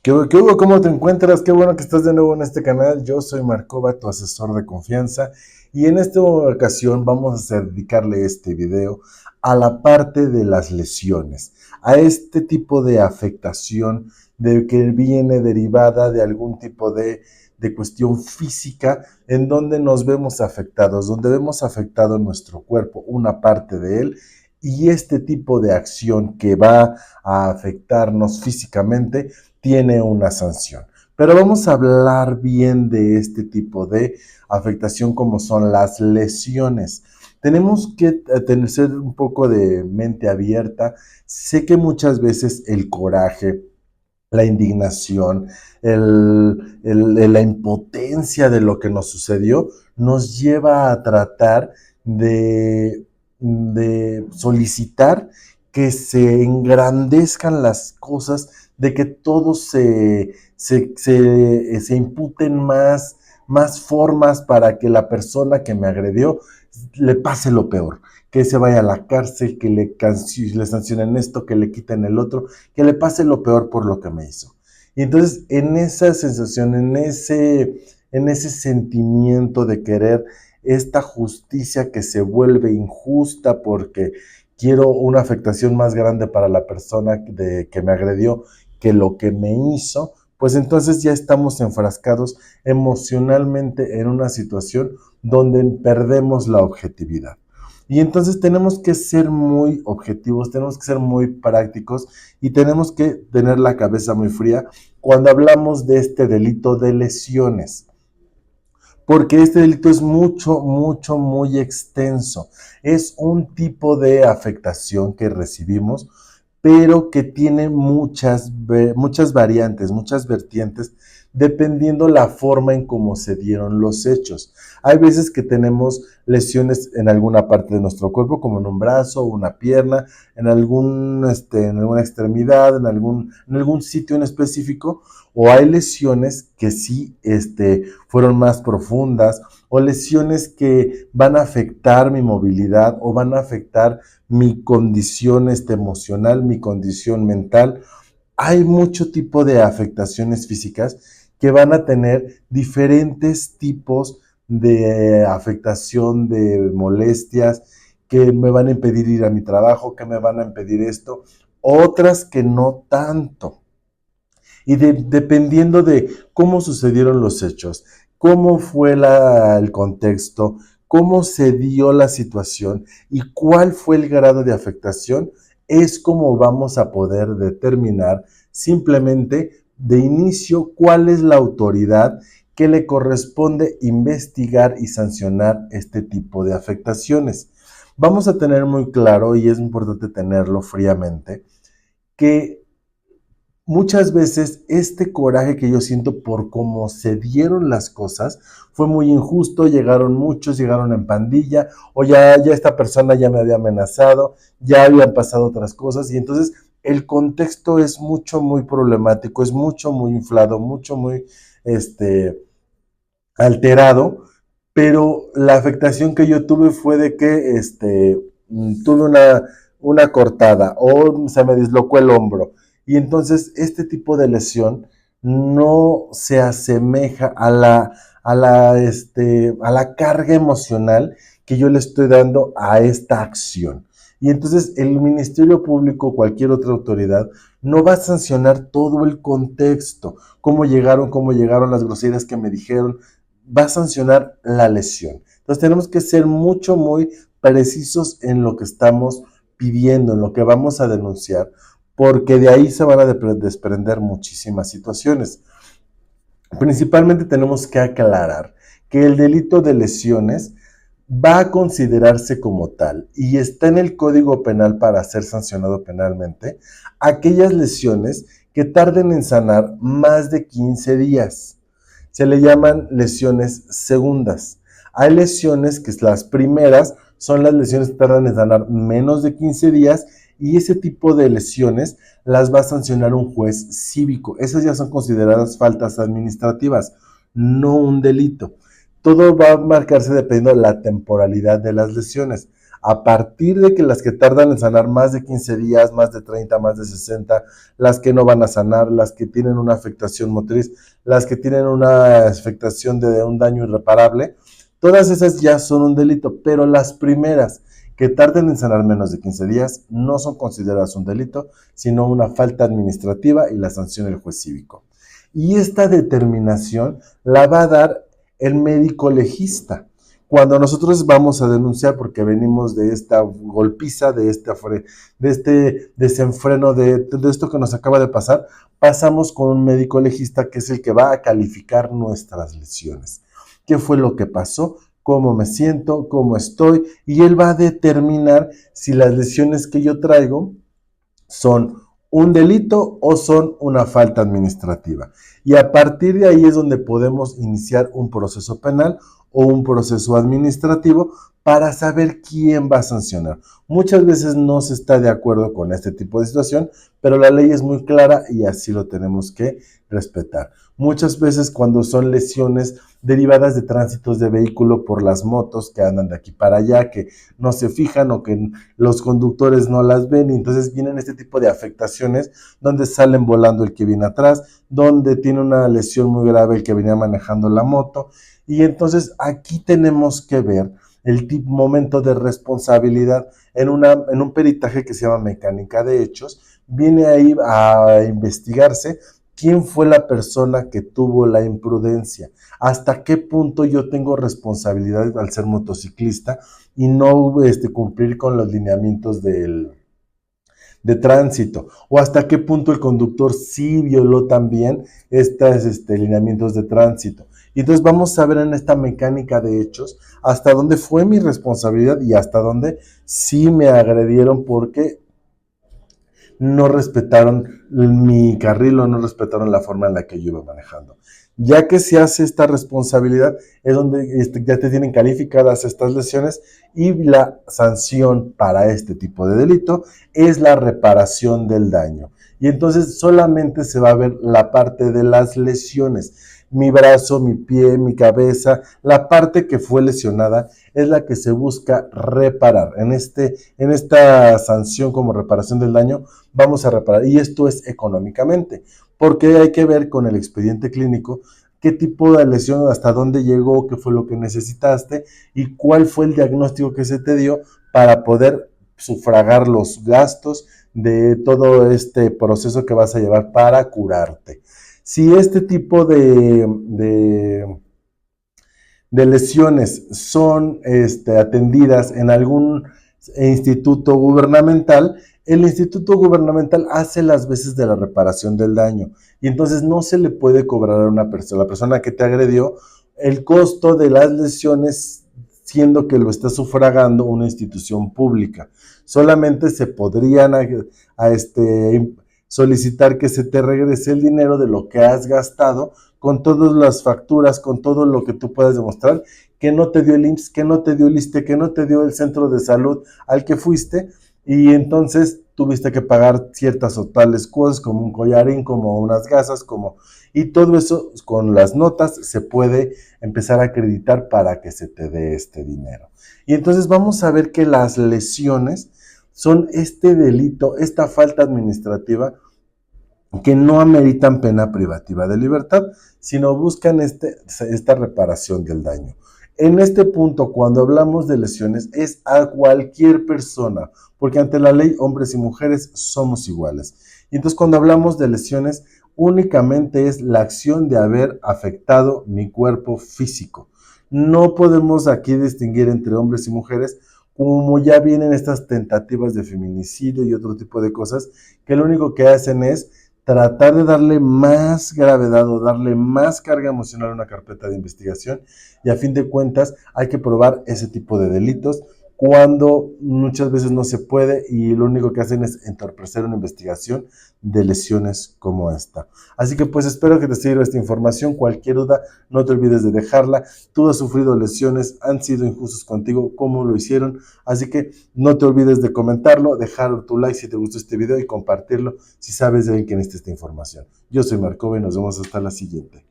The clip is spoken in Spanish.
¿Qué hubo? ¿Cómo te encuentras? Qué bueno que estás de nuevo en este canal. Yo soy Marcova, tu asesor de confianza, y en esta ocasión vamos a dedicarle este video a la parte de las lesiones, a este tipo de afectación de que viene derivada de algún tipo de cuestión física en donde nos vemos afectados, donde vemos afectado nuestro cuerpo, una parte de él, y este tipo de acción que va a afectarnos físicamente tiene una sanción. Pero vamos a hablar bien de este tipo de afectación como son las lesiones. Tenemos que tener un poco de mente abierta. Sé que muchas veces el coraje, la indignación, la impotencia de lo que nos sucedió, nos lleva a tratar de solicitar que se engrandezcan las cosas, de que todos se imputen más formas para que la persona que me agredió le pase lo peor, que se vaya a la cárcel, que le sancionen esto, que le quiten el otro, que le pase lo peor por lo que me hizo. Y entonces en esa sensación, en ese sentimiento de querer esta justicia que se vuelve injusta porque quiero una afectación más grande para la persona que me agredió que lo que me hizo, pues entonces ya estamos enfrascados emocionalmente en una situación donde perdemos la objetividad. Y entonces tenemos que ser muy objetivos, tenemos que ser muy prácticos y tenemos que tener la cabeza muy fría cuando hablamos de este delito de lesiones. Porque este delito es muy extenso. Es un tipo de afectación que recibimos, pero que tiene muchas variantes, muchas vertientes, dependiendo la forma en cómo se dieron los hechos. Hay veces que tenemos lesiones en alguna parte de nuestro cuerpo, como en un brazo, una pierna, en alguna extremidad, en algún sitio en específico, o hay lesiones que sí fueron más profundas, o lesiones que van a afectar mi movilidad o van a afectar mi condición emocional, mi condición mental. Hay mucho tipo de afectaciones físicas que van a tener diferentes tipos de afectación, de molestias, que me van a impedir ir a mi trabajo, que me van a impedir esto, otras que no tanto. Y dependiendo de cómo sucedieron los hechos, cómo fue el contexto, cómo se dio la situación y cuál fue el grado de afectación, es como vamos a poder determinar simplemente de inicio cuál es la autoridad que le corresponde investigar y sancionar este tipo de afectaciones. Vamos a tener muy claro, y es importante tenerlo fríamente, que muchas veces este coraje que yo siento por cómo se dieron las cosas fue muy injusto, llegaron muchos, llegaron en pandilla, o ya esta persona ya me había amenazado, ya habían pasado otras cosas, y entonces el contexto es muy problemático, es muy inflado, muy alterado, pero la afectación que yo tuve fue de que tuve una cortada o se me dislocó el hombro. Y entonces este tipo de lesión no se asemeja a la carga emocional que yo le estoy dando a esta acción. Y entonces el Ministerio Público, cualquier otra autoridad, no va a sancionar todo el contexto, cómo llegaron las groserías que me dijeron, va a sancionar la lesión. Entonces tenemos que ser muy precisos en lo que estamos pidiendo, en lo que vamos a denunciar, porque de ahí se van a desprender muchísimas situaciones. Principalmente tenemos que aclarar que el delito de lesiones va a considerarse como tal y está en el Código Penal para ser sancionado penalmente aquellas lesiones que tarden en sanar más de 15 días. Se le llaman lesiones segundas. Hay lesiones que las primeras son las lesiones que tardan en sanar menos de 15 días y ese tipo de lesiones las va a sancionar un juez cívico. Esas ya son consideradas faltas administrativas, no un delito. Todo va a marcarse dependiendo de la temporalidad de las lesiones. A partir de que las que tardan en sanar más de 15 días, más de 30, más de 60, las que no van a sanar, las que tienen una afectación motriz, las que tienen una afectación de un daño irreparable, todas esas ya son un delito, pero las primeras que tarden en sanar menos de 15 días no son consideradas un delito, sino una falta administrativa y la sanción del juez cívico. Y esta determinación la va a dar el médico legista. Cuando nosotros vamos a denunciar porque venimos de esta golpiza, de este desenfreno, de esto que nos acaba de pasar, pasamos con un médico legista que es el que va a calificar nuestras lesiones. ¿Qué fue lo que pasó? ¿Cómo me siento? ¿Cómo estoy? Y él va a determinar si las lesiones que yo traigo son un delito o son una falta administrativa. Y a partir de ahí es donde podemos iniciar un proceso penal o un proceso administrativo para saber quién va a sancionar. Muchas veces no se está de acuerdo con este tipo de situación, pero la ley es muy clara y así lo tenemos que respetar. Muchas veces cuando son lesiones derivadas de tránsitos de vehículo por las motos que andan de aquí para allá, que no se fijan o que los conductores no las ven, y entonces vienen este tipo de afectaciones donde salen volando el que viene atrás, donde tiene una lesión muy grave el que venía manejando la moto, y entonces aquí tenemos que ver el momento de responsabilidad en un peritaje que se llama mecánica de hechos. Viene ahí a investigarse quién fue la persona que tuvo la imprudencia, hasta qué punto yo tengo responsabilidad al ser motociclista y no cumplir con los lineamientos de tránsito, o hasta qué punto el conductor sí violó también estos lineamientos de tránsito. Y entonces vamos a ver en esta mecánica de hechos hasta dónde fue mi responsabilidad y hasta dónde sí me agredieron porque no respetaron mi carril o no respetaron la forma en la que yo iba manejando. Ya que se hace esta responsabilidad, es donde ya te tienen calificadas estas lesiones y la sanción para este tipo de delito es la reparación del daño. Y entonces solamente se va a ver la parte de las lesiones. Mi brazo, mi pie, mi cabeza, la parte que fue lesionada es la que se busca reparar. En esta sanción como reparación del daño, vamos a reparar. Y esto es económicamente, porque hay que ver con el expediente clínico qué tipo de lesión, hasta dónde llegó, qué fue lo que necesitaste y cuál fue el diagnóstico que se te dio para poder sufragar los gastos de todo este proceso que vas a llevar para curarte. Si este tipo de lesiones son atendidas en algún instituto gubernamental, el instituto gubernamental hace las veces de la reparación del daño y entonces no se le puede cobrar a una persona, la persona que te agredió, el costo de las lesiones, siendo que lo está sufragando una institución pública. Solamente se podrían solicitar que se te regrese el dinero de lo que has gastado con todas las facturas, con todo lo que tú puedas demostrar, que no te dio el IMSS, que no te dio el ISSSTE, que no te dio el centro de salud al que fuiste, y entonces tuviste que pagar ciertas o tales cosas, como un collarín, como unas gasas, y todo eso con las notas se puede empezar a acreditar para que se te dé este dinero. Y entonces vamos a ver que las lesiones son este delito, esta falta administrativa que no ameritan pena privativa de libertad, sino buscan esta reparación del daño. En este punto, cuando hablamos de lesiones, es a cualquier persona, porque ante la ley, hombres y mujeres somos iguales. Y entonces, cuando hablamos de lesiones, únicamente es la acción de haber afectado mi cuerpo físico. No podemos aquí distinguir entre hombres y mujeres, como ya vienen estas tentativas de feminicidio y otro tipo de cosas, que lo único que hacen es tratar de darle más gravedad o darle más carga emocional a una carpeta de investigación, y a fin de cuentas hay que probar ese tipo de delitos cuando muchas veces no se puede y lo único que hacen es entorpecer una investigación de lesiones como esta. Así que pues espero que te sirva esta información. Cualquier duda, no te olvides de dejarla. Tú has sufrido lesiones, han sido injustos contigo, ¿cómo lo hicieron? Así que no te olvides de comentarlo, dejar tu like si te gustó este video y compartirlo si sabes de alguien que necesita esta información. Yo soy Marcova y nos vemos hasta la siguiente.